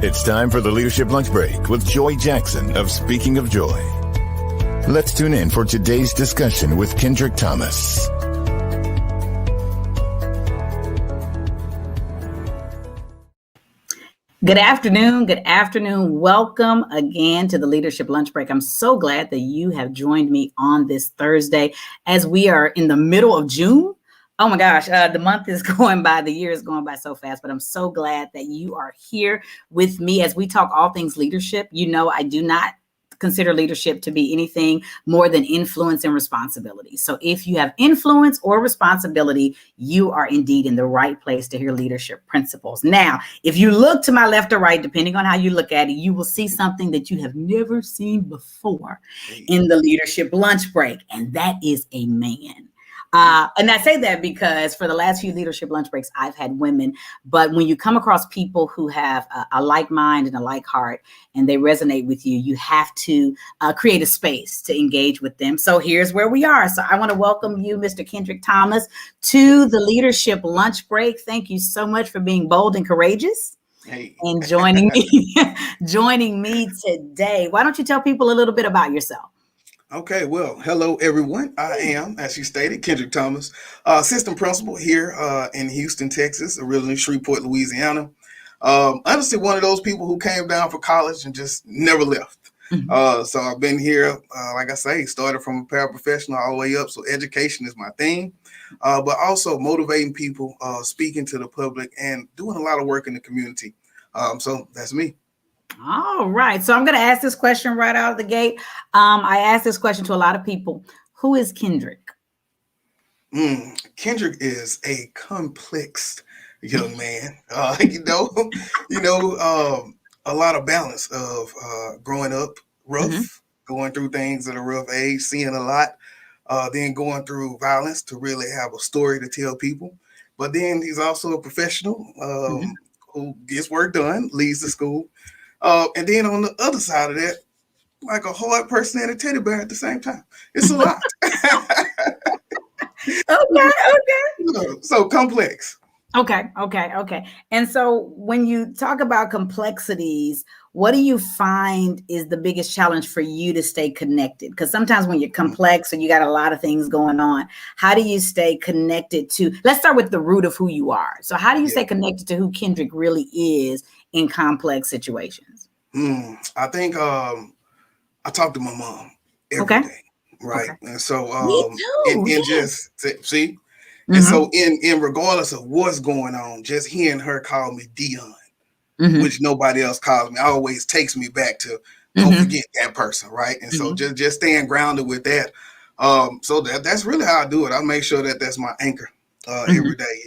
It's time for the Leadership Lunch Break with Joy Jackson of Speaking of Joy. Let's tune in for today's discussion with Kendrick Thomas. Good afternoon. Good afternoon. Welcome again to the Leadership Lunch Break. I'm so glad that you have joined me on this Thursday as we are in the middle of June. Oh my gosh, the month is going by, the year is going by so fast, but I'm so glad that you are here with me as we talk all things leadership. You know, I do not consider leadership to be anything more than influence and responsibility. So if you have influence or responsibility, you are indeed in the right place to hear leadership principles. Now, if you look to my left or right, depending on how you look at it, you will see something that you have never seen before in the Leadership Lunch Break, and that is a man. And I say that because for the last few leadership lunch breaks, I've had women. But when you come across people who have a like mind and a like heart and they resonate with you, you have to create a space to engage with them. So here's where we are. So I want to welcome you, Mr. Kendrick Thomas, to the Leadership Lunch Break. Thank you so much for being bold and courageous. Hey. And joining me today. Why don't you tell people a little bit about yourself? Okay, well, hello, everyone. I am, as you stated, Kendrick Thomas, assistant principal here in Houston, Texas, originally Shreveport, Louisiana. Honestly, one of those people who came down for college and just never left. So I've been here, like I say, started from a paraprofessional all the way up. So education is my thing, but also motivating people, speaking to the public, and doing a lot of work in the community. So that's me. All right. So I'm going to ask this question right out of the gate. I ask this question to a lot of people. Who is Kendrick? Kendrick is a complex young man. A lot of balance of growing up rough, going through things at a rough age, seeing a lot, then going through violence to really have a story to tell people. But then he's also a professional who gets work done, leads the school. And then on the other side of that, like a hard person and a teddy bear at the same time. It's a lot. Okay. So complex. Okay. And so when you talk about complexities, what do you find is the biggest challenge for you to stay connected? Because sometimes when you're complex and you got a lot of things going on, how do you stay connected to, let's start with the root of who you are. So how do you stay connected to who Kendrick really is in complex situations? I think I talk to my mom every day, right? Okay. And so just see, and so in regardless of what's going on, just hearing her call me Dion, which nobody else calls me, always takes me back to don't forget that person, right? And so just staying grounded with that. So that's really how I do it. I make sure that that's my anchor. Every day,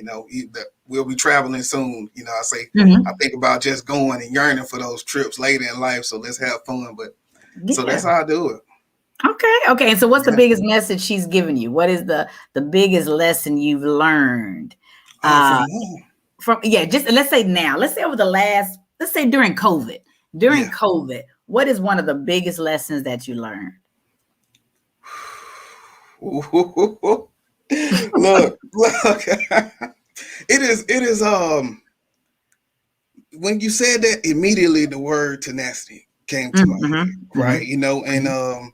we'll be traveling soon. I say, I think about just going and yearning for those trips later in life. So let's have fun. But so that's how I do it. Okay. And so what's the biggest message she's given you? What is the biggest lesson you've learned? Just let's say now, let's say over the last, let's say during COVID, what is one of the biggest lessons that you learned? Look, it is when you said that, immediately the word tenacity came to my head, right? And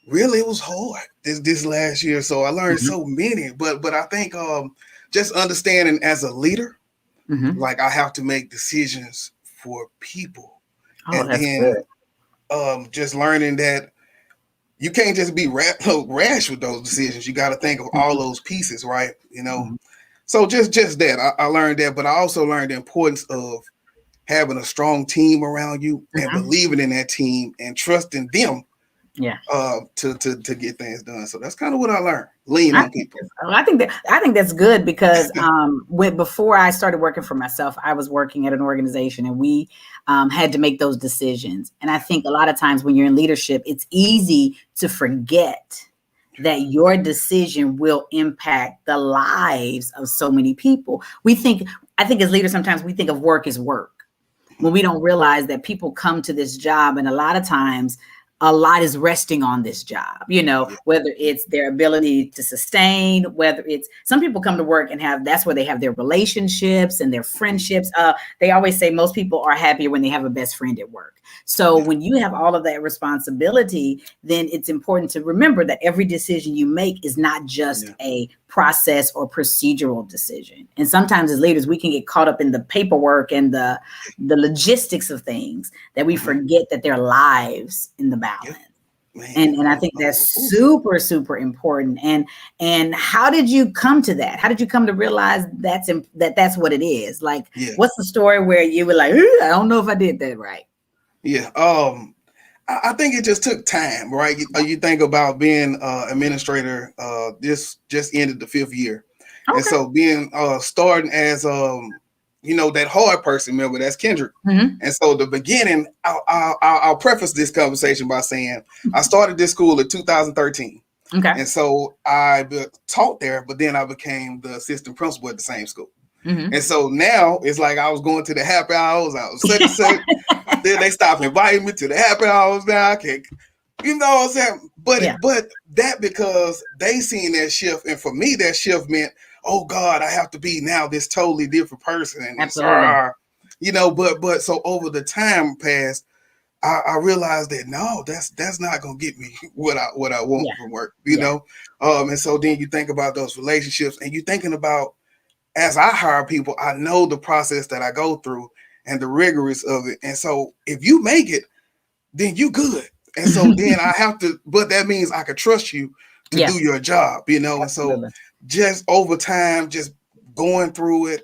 really it was hard this last year. So I learned so many, but I think just understanding as a leader, like I have to make decisions for people. And then just learning that you can't just be rash with those decisions. You got to think of all those pieces, right? So just that I learned that, but I also learned the importance of having a strong team around you and believing in that team and trusting them to get things done. So that's kind of what I learned. Lean on people. I think that's good because before I started working for myself, I was working at an organization and we had to make those decisions. And I think a lot of times when you're in leadership, it's easy to forget that your decision will impact the lives of so many people. I think as leaders, sometimes we think of work as work when we don't realize that people come to this job. And a lot of times a lot is resting on this job, whether it's their ability to sustain, whether it's some people come to work and that's where they have their relationships and their friendships. They always say most people are happier when they have a best friend at work. So when you have all of that responsibility, then it's important to remember that every decision you make is not just a process or procedural decision. And sometimes as leaders, we can get caught up in the paperwork and the logistics of things that we forget that there are lives in the balance. And I think that's super, super important. And how did you come to that? How did you come to realize that's what it is? Like, what's the story where you were like, I don't know if I did that right? Yeah. I think it just took time, right? You think about being administrator, this just ended the 5th year. Okay. And so being starting as that hard person, remember, that's Kendrick. Mm-hmm. And so the beginning, I'll preface this conversation by saying I started this school in 2013. Okay. And so I taught there, but then I became the assistant principal at the same school. Mm-hmm. And so now it's like I was going to the happy hours. I was such. Then they stopped inviting me to the happy hours. Now I can't, you know what I'm saying? But that because they seen that shift, and for me that shift meant, oh God, I have to be now this totally different person. And absolutely. But so over the time passed, I realized that no, that's not gonna get me what I want from work, you know. And so then you think about those relationships, and you're thinking about, as I hire people, I know the process that I go through and the rigorous of it. And so if you make it, then you good. And so then I have to, but that means I could trust you to do your job, you know. Absolutely. And so just over time, just going through it.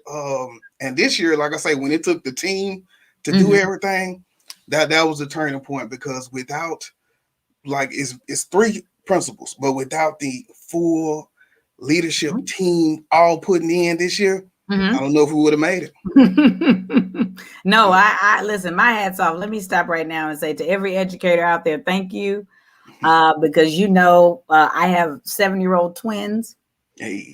And this year, like I say, when it took the team to do everything, that was the turning point, because without, like, it's 3 principles, but without the full leadership team all putting in this year, I don't know if we would have made it. No, I listen, my hat's off. Let me stop right now and say to every educator out there, thank you. Because I have 7-year-old twins. Hey.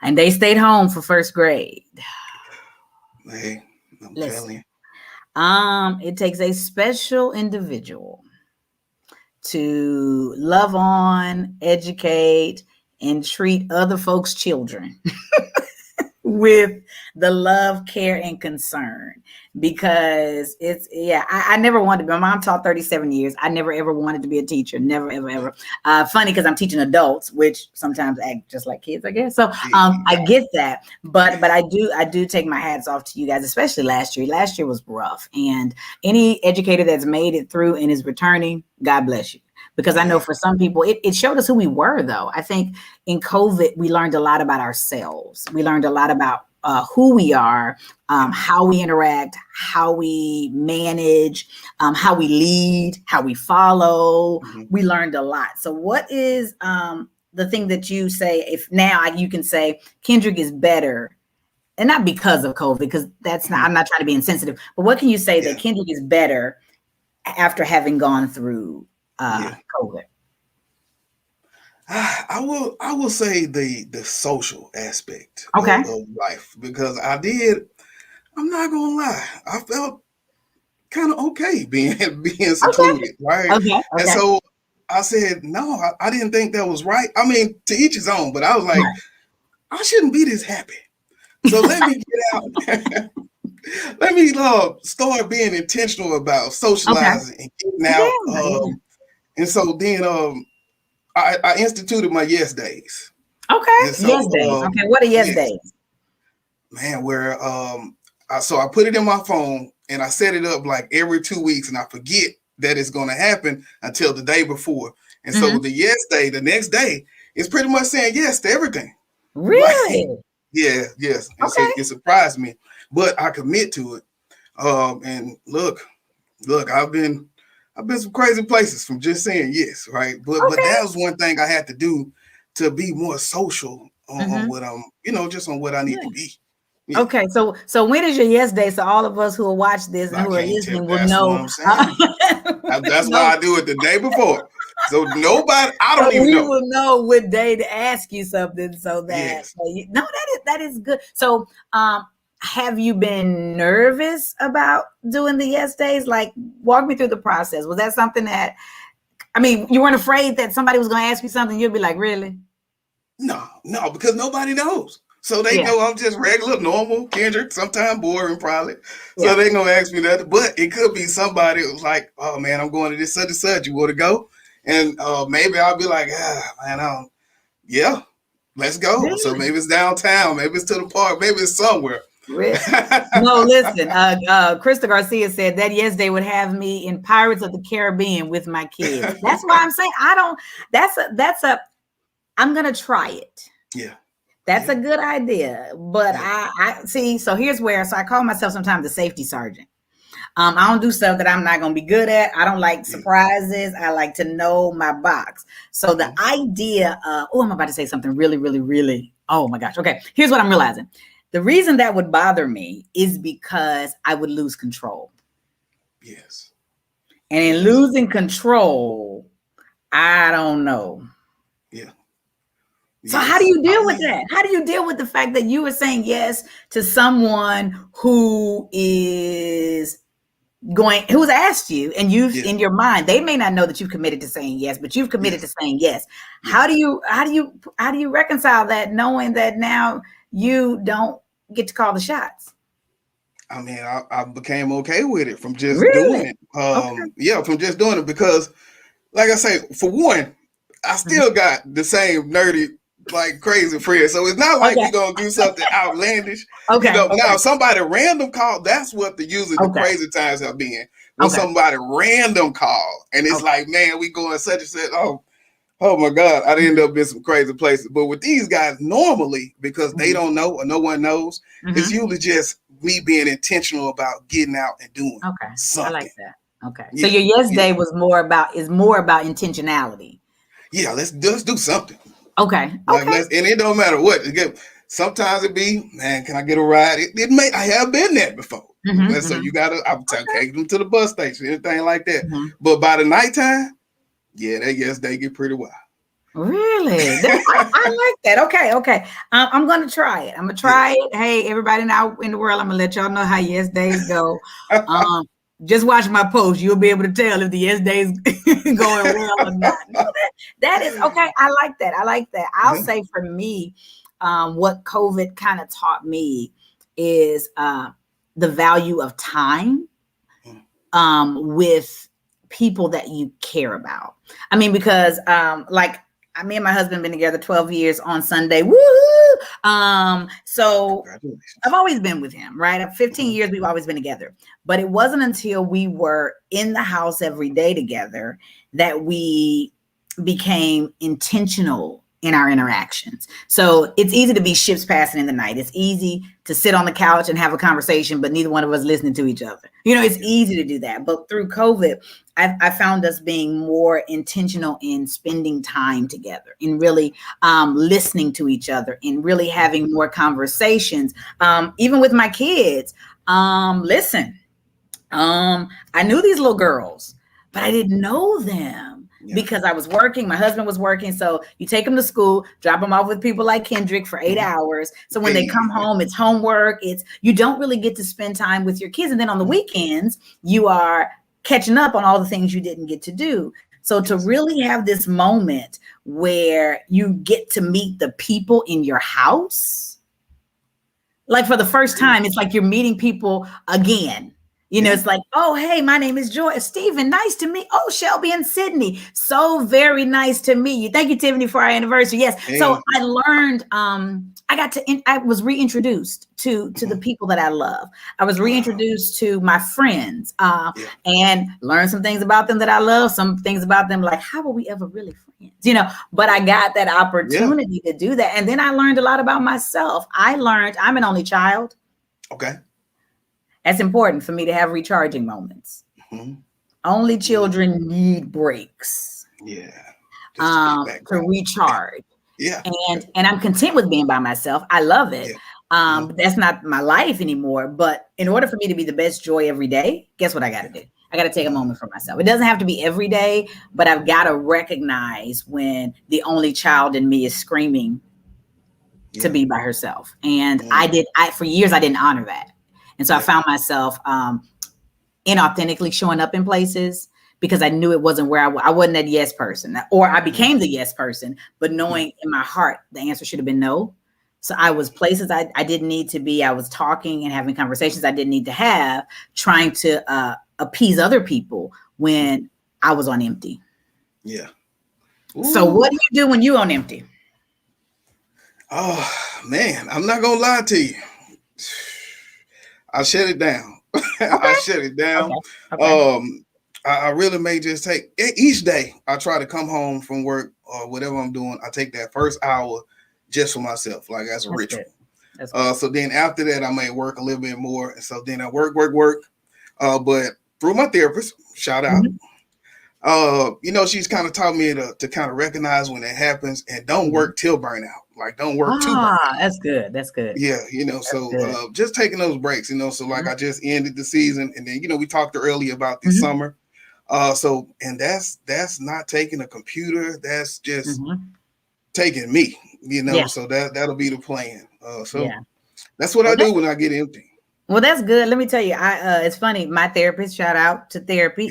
And they stayed home for 1st grade. Hey, I'm telling you. It takes a special individual to love on, educate, and treat other folks' children with the love, care, and concern, because I never wanted to be. My mom taught 37 years. I never ever wanted to be a teacher. Never, ever, ever. Funny, because I'm teaching adults, which sometimes act just like kids, I guess. So I get that, but I do take my hats off to you guys, especially last year. Last year was rough, and any educator that's made it through and is returning, God bless you. Because I know for some people, it showed us who we were, though. I think in COVID, we learned a lot about ourselves. We learned a lot about who we are, how we interact, how we manage, how we lead, how we follow. Mm-hmm. We learned a lot. So what is the thing that you say, if now you can say Kendrick is better, and not because of COVID, because that's not, I'm not trying to be insensitive, but what can you say that Kendrick is better after having gone through COVID? I will say the social aspect of life, because I'm not gonna lie, I felt kind of okay being secluded, right? Okay. And so I said, no, I didn't think that was right. I mean, to each his own, but I was like, I shouldn't be this happy. So let me get out. Let me start being intentional about socializing and getting out. And so then I instituted my yes days. Okay. So, yes days. Okay. What are yes days? Man, where so I put it in my phone and I set it up like every 2 weeks, and I forget that it's going to happen until the day before. And so the yes day, the next day, is pretty much saying yes to everything. Really? Like, yes. And so it surprised me, but I commit to it. And look, I've been some crazy places from just saying yes, right? But that was one thing I had to do to be more social on what I'm, just on what I need to be. Yeah. Okay, so when is your yes day? So all of us who will watch this and who are listening will know. That's why I do it the day before. So nobody, I don't even know. We will know what day to ask you something, so that that is good. So have you been nervous about doing the yes days? Like, walk me through the process. Was that something that, I mean, you weren't afraid that somebody was going to ask you something? You'd be like, really? No, because nobody knows. So they know I'm just regular, normal Kendrick, sometimes boring probably. So they gonna ask me that. But it could be somebody who's like, oh man, I'm going to this such and such. You want to go? And maybe I'll be like, man, yeah, let's go. Really? So maybe it's downtown, maybe it's to the park, maybe it's somewhere. Really? No, listen, Krista Garcia said that yes day would have me in Pirates of the Caribbean with my kids. That's why I'm saying I'm gonna try it. Yeah. That's a good idea. But I see, so here's where, so I call myself sometimes the safety sergeant. I don't do stuff that I'm not going to be good at. I don't like surprises. I like to know my box. So the idea of, I'm about to say something really, really, really, oh my gosh. Okay. Here's what I'm realizing. The reason that would bother me is because I would lose control. Yes. And in losing control, I don't know. Yeah. So how do you deal with that? How do you deal with the fact that you were saying yes to someone who's asked you, and in your mind, they may not know that you've committed to saying yes, but you've committed to saying yes. How do you reconcile that, knowing that now you don't get to call the shots? I mean, I became okay with it from just Really? doing it. Yeah, from just doing it, because like I say, for one, I still got the same nerdy, like crazy friends. So it's not like we're gonna do something outlandish. Now somebody random call, that's what usually the crazy times have been. When somebody random call and it's like, man, we going such and such. Oh my God, I'd end up in some crazy places. But with these guys, normally, because they don't know or no one knows, it's usually just me being intentional about getting out and doing something. I like that. Okay. So your yes day was more about intentionality. Yeah, let's do something. Okay. Like, and it don't matter what. Sometimes it be, man, can I get a ride? I have been there before. So you gotta, I'm take them to the bus station, anything like that. But by the nighttime, that yes day get pretty wild. Really? I like that. Okay. I'm gonna try it. I'm gonna try it. Hey, everybody now in the world, I'm gonna let y'all know how yes days go. Just watch my post. You'll be able to tell if the yes days going well or not. That is okay. I like that. I'll say for me, what COVID kind of taught me is the value of time with people that you care about. I mean, because me and my husband been together 12 years on Sunday. Woo! So I've always been with him, right? 15 years, we've always been together. But it wasn't until we were in the house every day together that we became intentional in our interactions. So it's easy to be ships passing in the night. It's easy to sit on the couch and have a conversation, but neither one of us listening to each other. It's easy to do that. But through COVID, I found us being more intentional in spending time together, in really listening to each other, in really having more conversations. Even with my kids, listen, I knew these little girls, but I didn't know them. Because I was working, my husband was working. So you take them to school, drop them off with people like Kendrick for 8 hours. So when they come home, it's homework. You don't really get to spend time with your kids. And then on the weekends, you are catching up on all the things you didn't get to do. So to really have this moment where you get to meet the people in your house, like for the first time, it's like you're meeting people again. It's like, oh, hey, my name is Joy. Stephen, nice to meet. Oh, Shelby and Sydney. So very nice to meet you. Thank you, Tiffany, for our anniversary. Yes. Hey. So I learned, I was reintroduced to the people that I love. I was reintroduced to my friends and learned some things about them that I love, some things about them like, how were we ever really friends? But I got that opportunity to do that. And then I learned a lot about myself. I'm an only child. Okay. That's important for me to have recharging moments. Only children need breaks. To recharge. And I'm content with being by myself. I love it. But that's not my life anymore. But in order for me to be the best Joy every day, guess what I got to do? I got to take a moment for myself. It doesn't have to be every day, but I've got to recognize when the only child in me is screaming, to be by herself. And for years, I didn't honor that. And so I found myself inauthentically showing up in places because I knew it wasn't where I wasn't that yes person, or I became the yes person, but knowing in my heart, the answer should have been no. So I was places I didn't need to be. I was talking and having conversations I didn't need to have, trying to appease other people when I was on empty. Yeah. Ooh. So what do you do when you on empty? Oh man, I'm not gonna lie to you. I shut it down. Okay. I shut it down. Okay. I really may just take each day. I try to come home from work or whatever I'm doing. I take that first hour just for myself, like as a ritual. So then after that, I may work a little bit more. And so then I work. But through my therapist, shout out. She's kind of taught me to kind of recognize when it happens and don't work till burnout. Like don't work too burnout. That's good. That's good. Yeah, just taking those breaks, so like I just ended the season and then, we talked earlier about the summer. And that's not taking a computer, that's just taking me, so that'll be the plan. That's what I do when I get empty. Well, that's good. Let me tell you, it's funny. My therapist, shout out to therapy.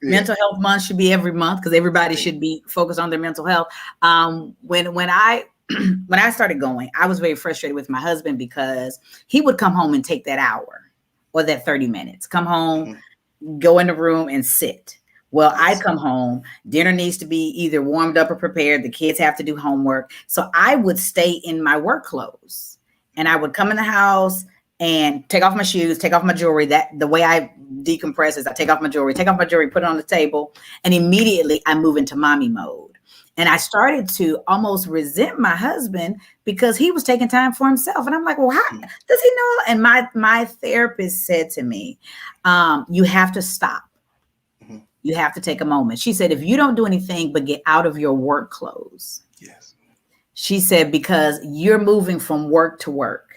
Mental health month should be every month because everybody should be focused on their mental health. When I started going, I was very frustrated with my husband because he would come home and take that hour or that 30 minutes, come home, go in the room and sit. Well, I'd come home, dinner needs to be either warmed up or prepared. The kids have to do homework. So I would stay in my work clothes and I would come in the house and take off my shoes, take off my jewelry. That the way I decompress is I take off my jewelry, put it on the table, and immediately I move into mommy mode. And I started to almost resent my husband because he was taking time for himself. And I'm like, well, how does he know? And my therapist said to me, you have to stop. You have to take a moment. She said, if you don't do anything but get out of your work clothes. Yes. She said, because you're moving from work to work.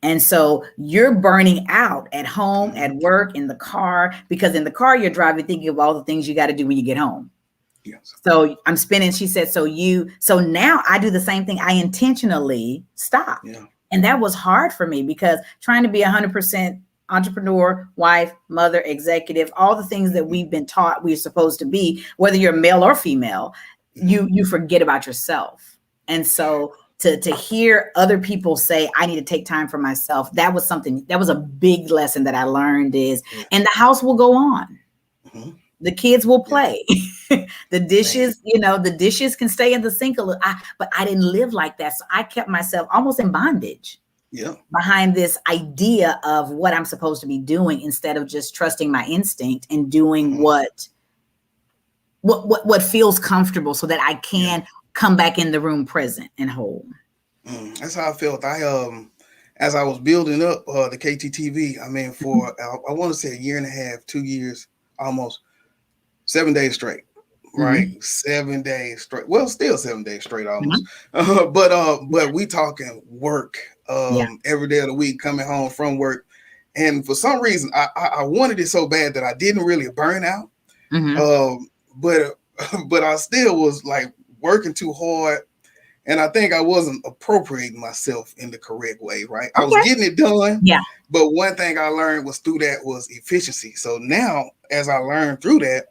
And so you're burning out at home, at work, in the car, because in the car you're driving, thinking of all the things you got to do when you get home. Yes. So I'm spinning. She said, so now I do the same thing. I intentionally stop. Yeah. And that was hard for me because trying to be 100% entrepreneur, wife, mother, executive, all the things that we've been taught we're supposed to be, whether you're male or female, you forget about yourself. And so to hear other people say, I need to take time for myself, that was a big lesson that I learned and the house will go on. Mm-hmm. The kids will play. The dishes, the dishes can stay in the sink a little, but I didn't live like that. So I kept myself almost in bondage behind this idea of what I'm supposed to be doing instead of just trusting my instinct and doing what feels comfortable so that I can come back in the room present and whole. That's how I felt. As I was building up the KTTeeV, I mean, for I want to say 1.5 years, 2 years, almost 7 days straight, right? 7 days straight. Well, still 7 days straight, almost. But we talking work every day of the week, coming home from work, and for some reason, I wanted it so bad that I didn't really burn out. But I still was like working too hard. And I think I wasn't appropriating myself in the correct way, right? I was getting it done. Yeah. But one thing I learned through that was efficiency. So now, as I learned through that,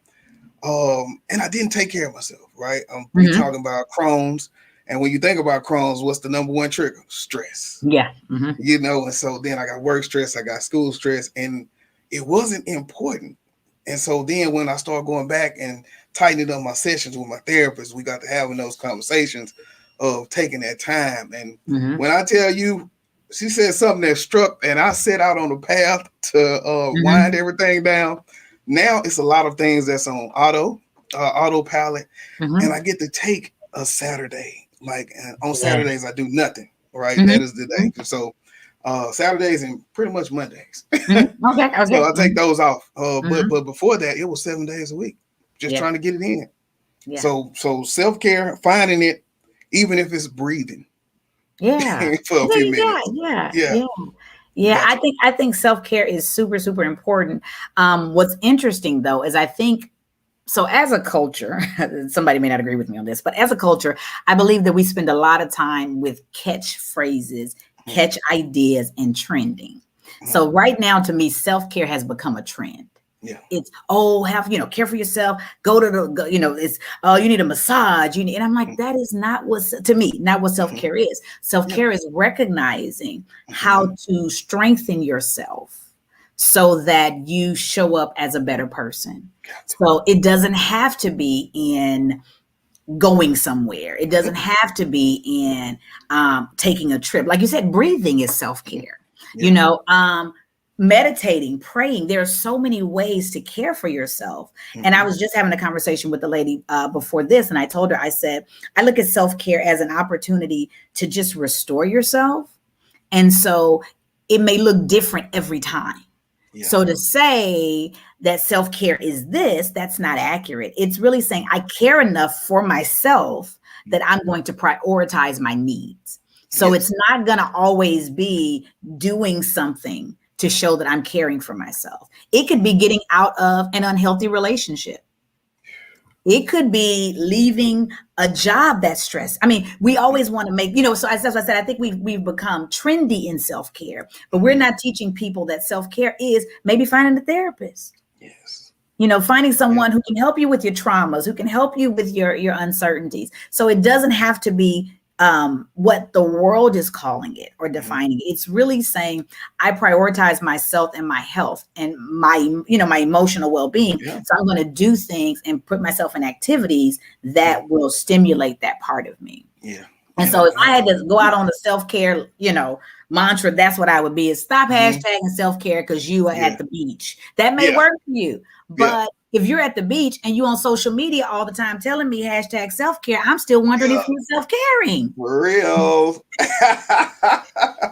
and I didn't take care of myself, right? We're talking about Crohn's. And when you think about Crohn's, what's the number one trigger? Stress. Yeah. And so then I got work stress, I got school stress, and it wasn't important. And so then when I started going back and tightening up my sessions with my therapist, we got to having those conversations of taking that time. And when I tell you, she said something that struck, and I set out on the path to wind everything down. Now it's a lot of things that's on autopilot, and I get to take a Saturday. Like on Saturdays, I do nothing. Right, that is the day. So Saturdays and pretty much Mondays. Okay. So I take those off. But before that, it was 7 days a week, just trying to get it in. Yeah. So self-care, finding it. Even if it's breathing. Yeah. For a few minutes. Yeah. I think self-care is super, super important. What's interesting though, is I think So as a culture, somebody may not agree with me on this, but as a culture, I believe that we spend a lot of time with catchphrases, catch ideas, and trending. So right now, to me, self-care has become a trend. Yeah. It's, care for yourself, it's, you need a massage. And I'm like, that is not not what self-care is. Self-care is recognizing how to strengthen yourself so that you show up as a better person. So it doesn't have to be in going somewhere. It doesn't have to be in taking a trip. Like you said, breathing is self-care. Meditating, praying. There are so many ways to care for yourself. And I was just having a conversation with the lady before this, and I told her, I said, I look at self-care as an opportunity to just restore yourself. And so it may look different every time. Yeah. So to say that self-care is this, that's not accurate. It's really saying I care enough for myself that I'm going to prioritize my needs. So it's not going to always be doing something to show that I'm caring for myself. It could be getting out of an unhealthy relationship. It could be leaving a job that's stressed. I mean, we always want to make, so as I said, I think we've become trendy in self-care, but we're not teaching people that self-care is maybe finding a therapist. Yes. Finding someone who can help you with your traumas, who can help you with your uncertainties. So it doesn't have to be what the world is calling it or defining. It's really saying I prioritize myself and my health and my emotional well-being. So I'm going to do things and put myself in activities that will stimulate that part of me. Yeah. And so if I had to go out on the self-care, mantra, that's what I would be, is stop hashtagging self-care because you are at the beach. That may work for you, but if you're at the beach and you on social media all the time telling me hashtag self-care, I'm still wondering if you're self-caring. For real.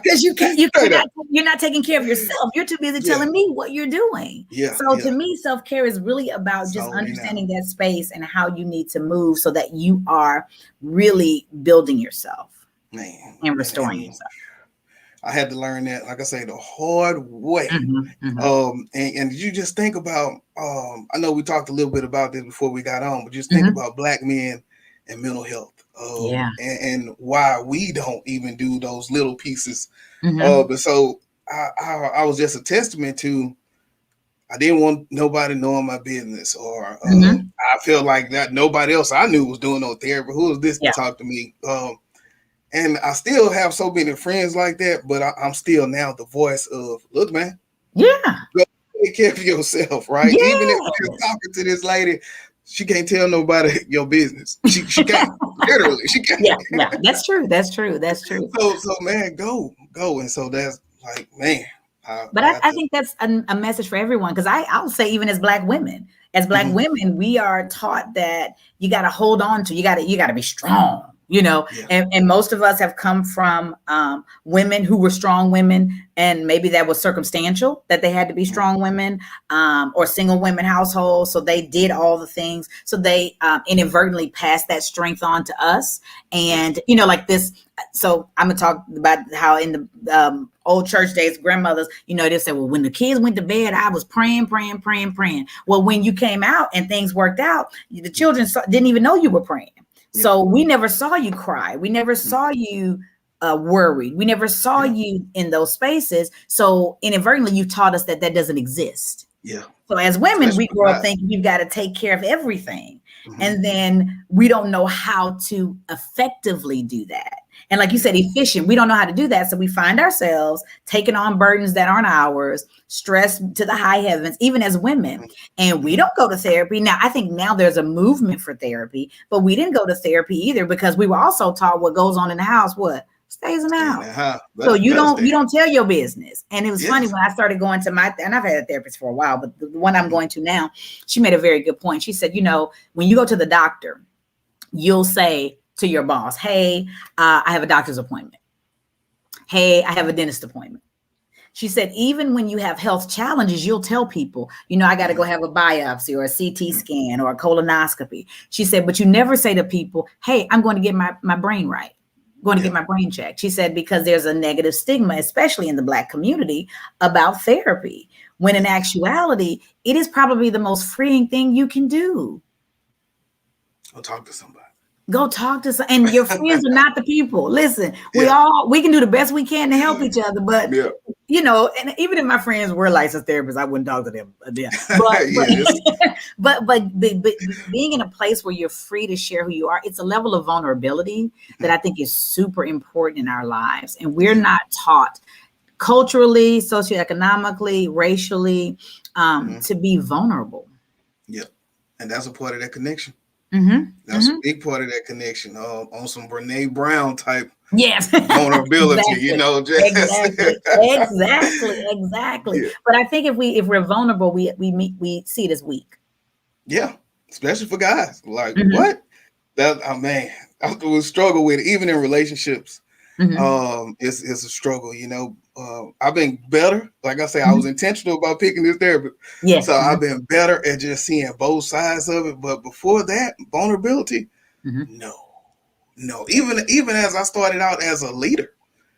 Because you're not taking care of yourself. You're too busy telling me what you're doing. So to me, self-care is really about just understanding that space and how you need to move so that you are really building yourself and restoring yourself. I had to learn that, like I say, the hard way. And you just think about, I know we talked a little bit about this before we got on, but just think about Black men and mental health, and why we don't even do those little pieces. But so I was just a testament to, I didn't want nobody knowing my business, or I feel like that nobody else I knew was doing no therapy. Who was this to talk to me? And I still have so many friends like that, but I'm still now the voice of, look, man. Go take care of yourself, right? Even if you're talking to this lady, she can't tell nobody your business. She can't. Literally, she can't. Yeah, that's true. So man, go. And so that's like, man. I think that's a message for everyone, because I'll say, even as Black women, women, we are taught that you got to hold on to, you got to be strong. And most of us have come from women who were strong women, and maybe that was circumstantial, that they had to be strong women, or single women households. So they did all the things. So they inadvertently passed that strength on to us. And, like this. So I'm going to talk about how in the old church days, grandmothers, they say, well, when the kids went to bed, I was praying. Well, when you came out and things worked out, the children didn't even know you were praying. So we never saw you cry. We never saw you worried. We never saw you in those spaces. So inadvertently, you taught us that doesn't exist. So as women, we grow up thinking you've got to take care of everything. And then we don't know how to effectively do that. And like you said, efficient, we don't know how to do that. So we find ourselves taking on burdens that aren't ours, stressed to the high heavens, even as women. And we don't go to therapy. Now, I think now there's a movement for therapy, but we didn't go to therapy either, because we were also taught what goes on in the house, stays in the house. So you don't tell your business. And it was funny when I started going to and I've had a therapist for a while, but the one I'm going to now, she made a very good point. She said, when you go to the doctor, you'll say to your boss, hey, I have a doctor's appointment. Hey, I have a dentist appointment. She said, even when you have health challenges, you'll tell people, I got to go have a biopsy or a CT scan or a colonoscopy. She said, but you never say to people, hey, I'm going to get my brain right. Going to get my brain checked. She said, because there's a negative stigma, especially in the Black community, about therapy, when in actuality, it is probably the most freeing thing you can do. Go talk to somebody. Go talk to some, and your friends are not the people. Listen, we can do the best we can to help each other, but you know, and even if my friends were licensed therapists, I wouldn't talk to them. But being in a place where you're free to share who you are, it's a level of vulnerability that I think is super important in our lives, and we're not taught culturally, socioeconomically, racially, to be vulnerable. Yeah, and that's a part of that connection. Mm-hmm. That's a big part of that connection. On some Brene Brown type vulnerability, exactly. You know, exactly. Yeah. But I think if we're vulnerable, we see it as weak. Yeah, especially for guys. Like what? That man, I would struggle with it, even in relationships. It's a struggle. You know, I've been better. Like I say, I was intentional about picking this therapy. Yeah. So I've been better at just seeing both sides of it. But before that, vulnerability, no. Even as I started out as a leader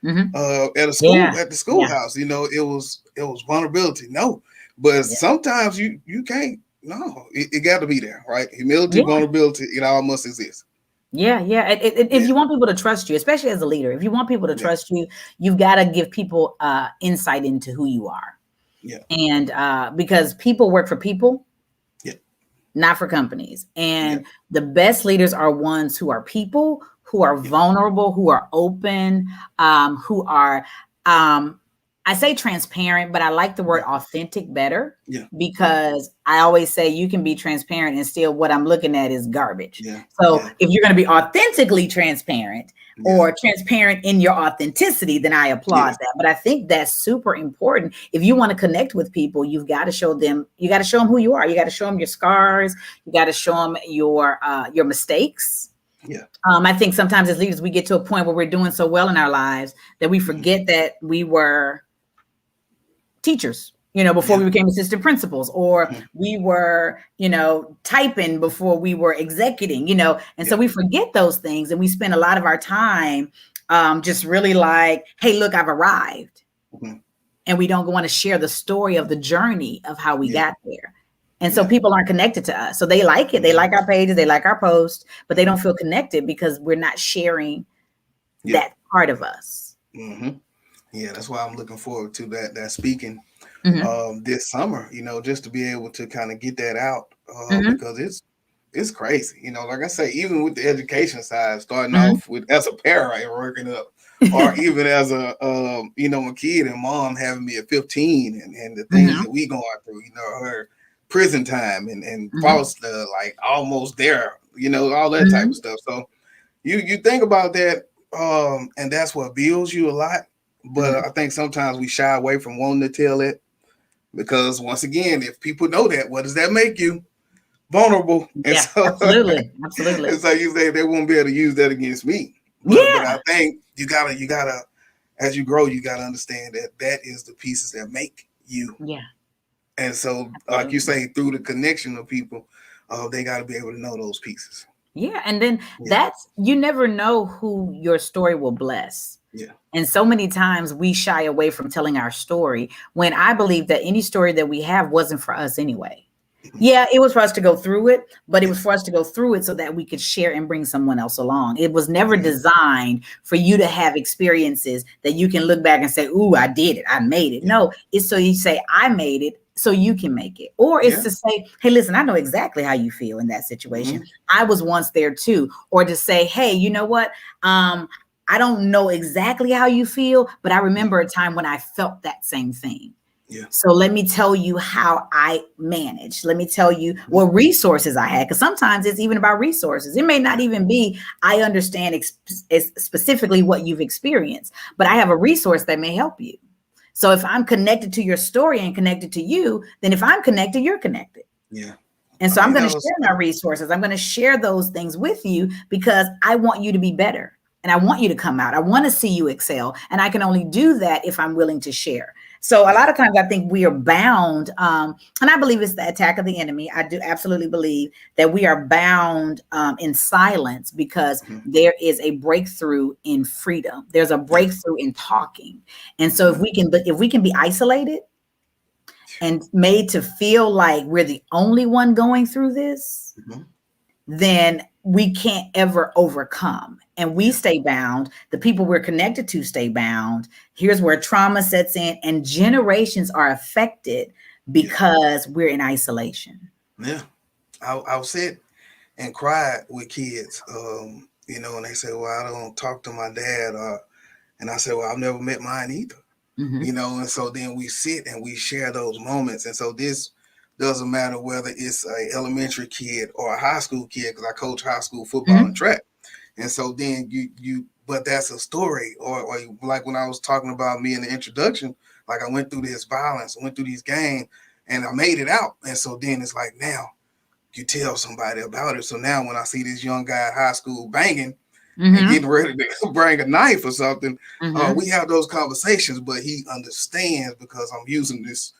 at a school, at the schoolhouse, you know, it was vulnerability. No, but sometimes you can't. No, it got to be there, right? Humility, vulnerability, it all must exist. Yeah. If you want people to trust you, especially as a leader, if you want people to trust you, you've got to give people insight into who you are. Yeah. And because people work for people, not for companies. And the best leaders are ones who are people, who are vulnerable, who are open, who are, I say transparent, but I like the word authentic better because I always say you can be transparent and still what I'm looking at is garbage. So if you're going to be authentically transparent or transparent in your authenticity, then I applaud that. But I think that's super important. If you want to connect with people, you've got to show them, who you are. You got to show them your scars. You got to show them your mistakes. Yeah. I think sometimes as leaders, we get to a point where we're doing so well in our lives that we forget that we were teachers, you know, before we became assistant principals, or we were, you know, typing before we were executing, you know, and so we forget those things and we spend a lot of our time just really like, hey, look, I've arrived. And we don't want to share the story of the journey of how we got there. And so people aren't connected to us. So they like it. They like our pages. They like our posts, but they don't feel connected because we're not sharing that part of us. Yeah, that's why I'm looking forward to that speaking this summer, you know, just to be able to kind of get that out because it's crazy. You know, like I say, even with the education side, starting off with as a parent and working up, or even as a, you know, a kid and mom having me at 15 and the things that we going through, you know, her prison time and foster, like almost there, you know, all that type of stuff. So you think about that, and that's what builds you a lot. But I think sometimes we shy away from wanting to tell it because once again, if people know that, what does that make you? Vulnerable. And absolutely. And so you say they won't be able to use that against me. But I think you gotta, as you grow, you gotta understand that is the pieces that make you. Yeah. And so, like you say, through the connection of people, they got to be able to know those pieces. Yeah. And then you never know who your story will bless. Yeah. And so many times we shy away from telling our story when I believe that any story that we have wasn't for us anyway. Yeah, it was for us to go through it, but it was for us to go through it so that we could share and bring someone else along. It was never designed for you to have experiences that you can look back and say, ooh, I did it. I made it. No, it's so you say, I made it so you can make it. Or it's to say, hey, listen, I know exactly how you feel in that situation. I was once there too. Or to say, hey, you know what? I don't know exactly how you feel, but I remember a time when I felt that same thing. Yeah. So let me tell you how I managed. Let me tell you what resources I had. Because sometimes it's even about resources. It may not even be, I understand specifically what you've experienced, but I have a resource that may help you. So if I'm connected to your story and connected to you, then if I'm connected, you're connected. Yeah. And so I'm going to share my resources. I'm going to share those things with you because I want you to be better. And I want you to come out. I want to see you excel. And I can only do that if I'm willing to share. So a lot of times I think we are bound, and I believe it's the attack of the enemy. I do absolutely believe that we are bound in silence because there is a breakthrough in freedom. There's a breakthrough in talking. And so if we can be isolated and made to feel like we're the only one going through this, then we can't ever overcome, and we stay bound. The people we're connected to stay bound. Here's where trauma sets in, and generations are affected because we're in isolation. Yeah. I'll sit and cry with kids, you know, and they say, well, I don't talk to my dad. And I said, well, I've never met mine either. You know, and so then we sit and we share those moments. And so this doesn't matter whether it's an elementary kid or a high school kid, because I coach high school football and track. And so then but that's a story. Or like when I was talking about me in the introduction, like I went through this violence, I went through these games, and I made it out. And so then it's like, now you tell somebody about it. So now when I see this young guy at high school banging, and getting ready to bring a knife or something, we have those conversations, but he understands because I'm using this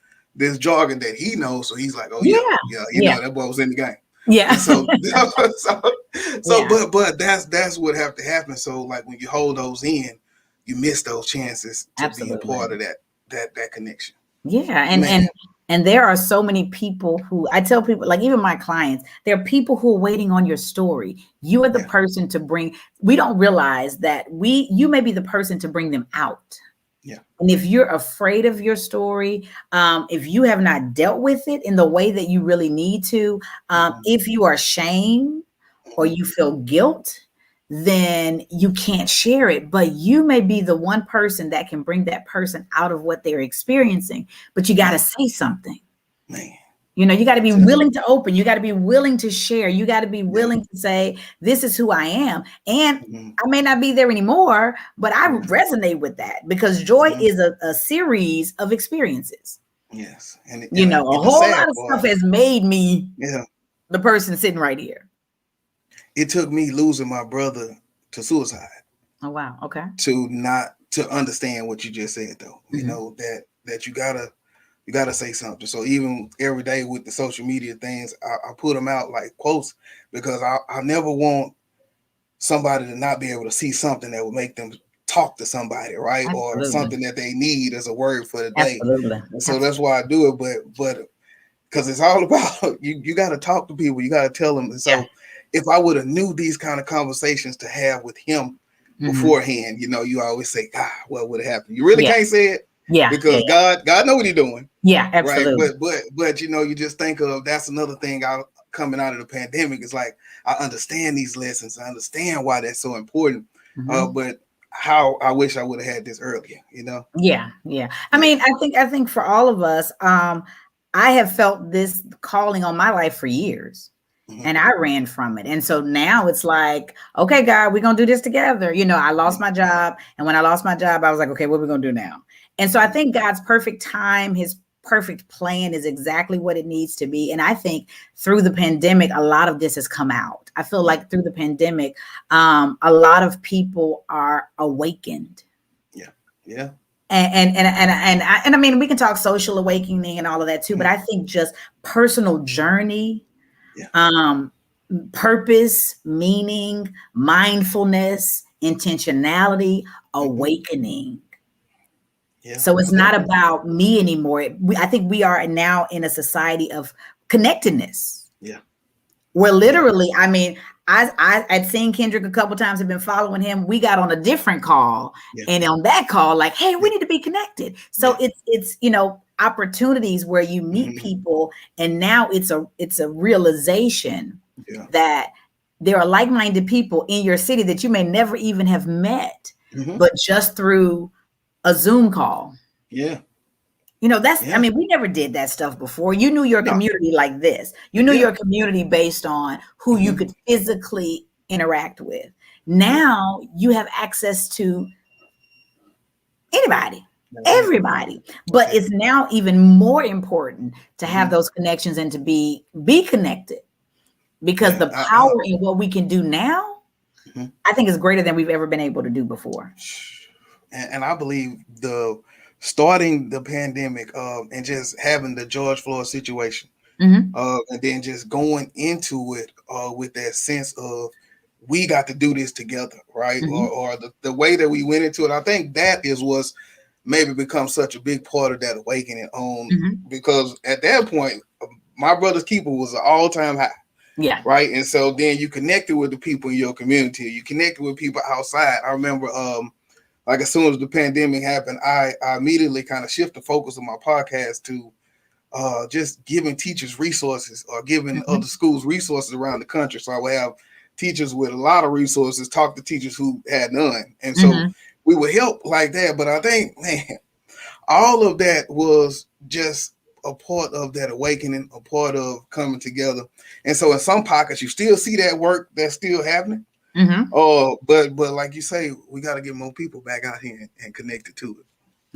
jargon that he knows. So he's like, oh you know, that boy was in the game. Yeah. And but that's what have to happen. So like when you hold those in, you miss those chances to be a part of that connection. Yeah. And there are so many people who I tell people, like even my clients, there are people who are waiting on your story. You are the person to bring. We don't realize that you may be the person to bring them out. Yeah. And if you're afraid of your story, if you have not dealt with it in the way that you really need to, if you are ashamed or you feel guilt, then you can't share it. But you may be the one person that can bring that person out of what they're experiencing. But you got to say something. Man. You know, you got to be willing to open. You got to be willing to share. You got to be willing to say, this is who I am. And I may not be there anymore, but I resonate with that because joy is a series of experiences. Yes. And you know, a whole lot of stuff has made me the person sitting right here. It took me losing my brother to suicide. Oh, wow. Okay. To understand what you just said, though, you know, that you gotta say something. So even every day with the social media things, I put them out like quotes because I never want somebody to not be able to see something that would make them talk to somebody, right? Absolutely. Or something that they need as a word for the day. Absolutely. So that's why I do it. But because it's all about you got to talk to people. You got to tell them. So if I would have knew these kind of conversations to have with him beforehand, you know, you always say, God, what would have happened? You really can't say it. Yeah. Because God know what he's doing. Yeah, absolutely. Right. But you know, you just think of that's another thing coming out of the pandemic. It's like I understand these lessons. I understand why that's so important. But how I wish I would have had this earlier, you know? Yeah. I mean, I think for all of us, I have felt this calling on my life for years. And I ran from it. And so now it's like, okay, God, we're going to do this together. You know, I lost my job. And when I lost my job, I was like, okay, what are we going to do now? And so I think God's perfect time, his perfect plan is exactly what it needs to be. And I think through the pandemic, a lot of this has come out. I feel like through the pandemic, a lot of people are awakened. Yeah. And I mean, we can talk social awakening and all of that too, but I think just personal journey, purpose, meaning, mindfulness, intentionality, awakening. Yeah. So it's not about me anymore. I think we are now in a society of connectedness. Yeah. Where literally, I mean, I'd seen Kendrick a couple times, I've been following him. We got on a different call. And on that call, like, hey, we need to be connected. So it's, you know, opportunities where you meet people. And now it's a realization that there are like-minded people in your city that you may never even have met, but just through a Zoom call. Yeah. You know, I mean, we never did that stuff before. You knew your community like this. You knew your community based on who you could physically interact with. Now you have access to anybody, everybody. But it's now even more important to have those connections and to be connected because the power in what we can do now, I think is greater than we've ever been able to do before. And I believe starting the pandemic and just having the George Floyd situation and then just going into it with that sense of we got to do this together, right? Or the way that we went into it. I think that is what's maybe become such a big part of that awakening because at that point, my brother's keeper was an all-time high. Yeah. Right. And so then you connected with the people in your community. You connected with people outside. I remember, like as soon as the pandemic happened, I immediately kind of shift the focus of my podcast to just giving teachers resources or giving other schools resources around the country. So I would have teachers with a lot of resources talk to teachers who had none. And so we would help like that. But I think, man, all of that was just a part of that awakening, a part of coming together. And so in some pockets, you still see that work that's still happening. But like you say, we got to get more people back out here and connected to it.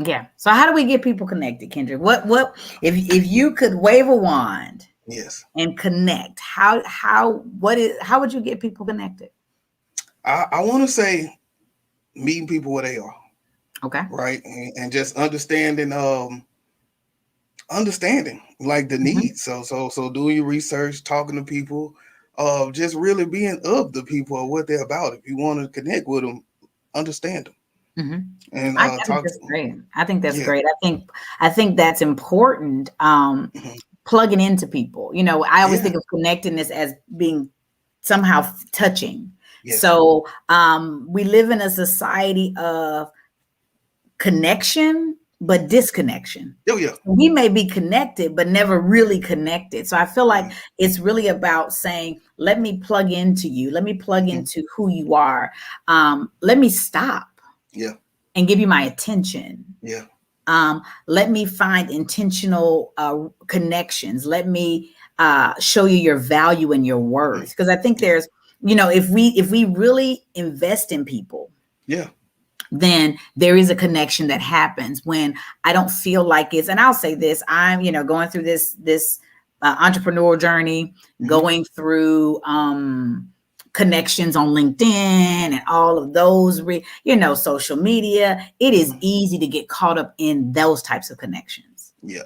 Yeah. So how do we get people connected, Kendrick? What if you could wave a wand, yes, and connect, how would you get people connected? I want to say meeting people where they are. Okay. Right. And just understanding like the needs. So doing your research, talking to people, just really being of the people or what they're about. If you want to connect with them, understand them. And I think that's great. I think that's great. I think that's important. Plugging into people. You know, I always think of connectedness as being somehow touching. Yes. So we live in a society of connection, but disconnection. Oh, yeah. We may be connected, but never really connected. So I feel like it's really about saying, let me plug into you. Let me plug into who you are. Let me stop. Yeah. And give you my attention. Yeah. Let me find intentional connections. Let me show you your value and your worth. Because I think there's, you know, if we really invest in people, then there is a connection that happens when I don't feel like it's, and I'll say this, I'm, you know, going through this entrepreneurial journey, going through connections on LinkedIn and all of those, social media. It is easy to get caught up in those types of connections. Yeah.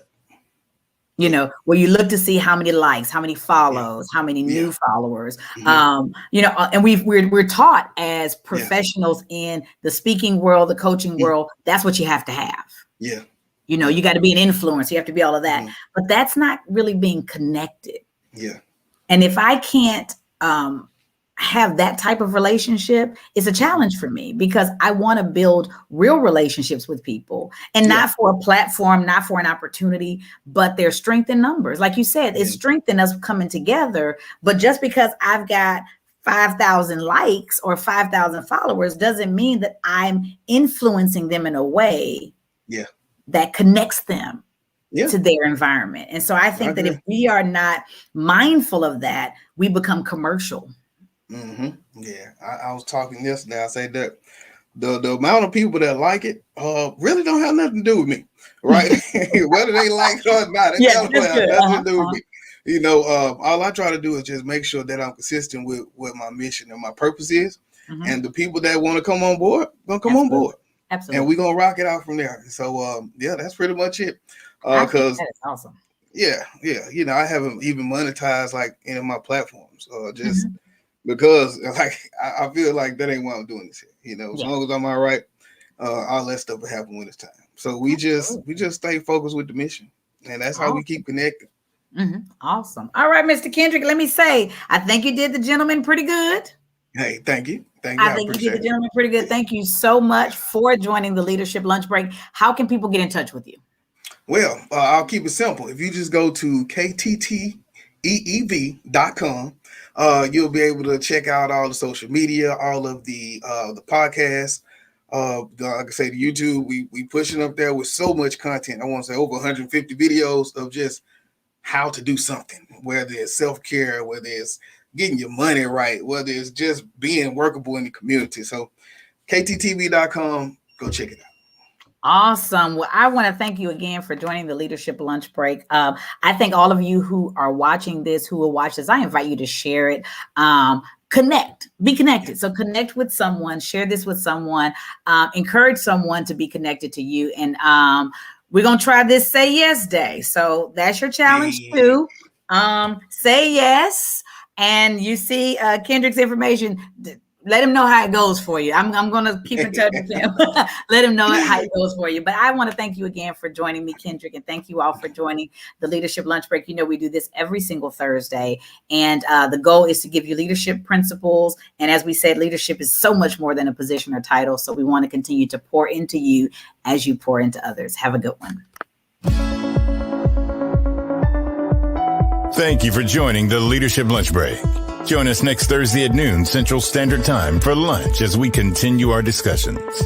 You know, where you look to see how many likes, how many follows, how many new followers, and we're taught as professionals in the speaking world, the coaching world, that's what you have to have. Yeah. You know, you got to be an influencer, you have to be all of that, but that's not really being connected. Yeah. And if I can't have that type of relationship, it's a challenge for me, because I want to build real relationships with people, and not for a platform, not for an opportunity, but there's strength in numbers. Like you said, it's strength in us coming together. But just because I've got 5,000 likes or 5,000 followers doesn't mean that I'm influencing them in a way that connects them to their environment. And so I think that if we are not mindful of that, we become commercial. Yeah, I was talking yesterday. I said that the amount of people that like it really don't have nothing to do with me, right? Whether they like it or not, it don't have nothing to do with me. You know, all I try to do is just make sure that I'm consistent with what my mission and my purpose is, and the people that want to come on board gonna come on board. Absolutely. And we're gonna rock it out from there. So that's pretty much it. Because that is awesome. Yeah. You know, I haven't even monetized like any of my platforms, just because like I feel like that ain't why I'm doing this here. You know, as long as I'm all right, all that stuff will happen when it's time. So we just stay focused with the mission, and that's how we keep connected. Awesome. All right, Mr. Kendrick, let me say, I think you did the gentleman pretty good. Hey, thank you. I think you did the gentleman pretty good. Thank you so much for joining the Leadership Lunch Break. How can people get in touch with you? Well, I'll keep it simple. If you just go to KTTeeV.com, you'll be able to check out all the social media, all of the podcasts. Like I say, the YouTube, we pushing up there with so much content. I want to say over 150 videos of just how to do something, whether it's self-care, whether it's getting your money right, whether it's just being workable in the community. So KTTeeV.com, go check it out. Awesome. Well, I want to thank you again for joining the Leadership Lunch Break. I think all of you who are watching this, who will watch this, I invite you to share it. Be connected. So connect with someone, share this with someone, encourage someone to be connected to you. And we're going to try this Say Yes Day. So that's your challenge too. Say yes. And you see Kendrick's information. let him know how it goes for you. I'm going to keep in touch with him. Let him know how it goes for you. But I want to thank you again for joining me, Kendrick, and thank you all for joining the Leadership Lunch Break. You know, we do this every single Thursday, and the goal is to give you leadership principles. And as we said, leadership is so much more than a position or title. So we want to continue to pour into you as you pour into others. Have a good one. Thank you for joining the Leadership Lunch Break. Join us next Thursday at noon Central Standard Time for lunch as we continue our discussions.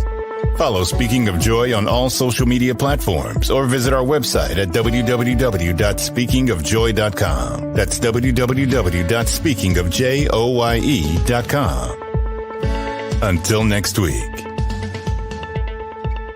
Follow Speaking of Joy on all social media platforms or visit our website at www.speakingofjoy.com. That's www.speakingofjoye.com. Until next week.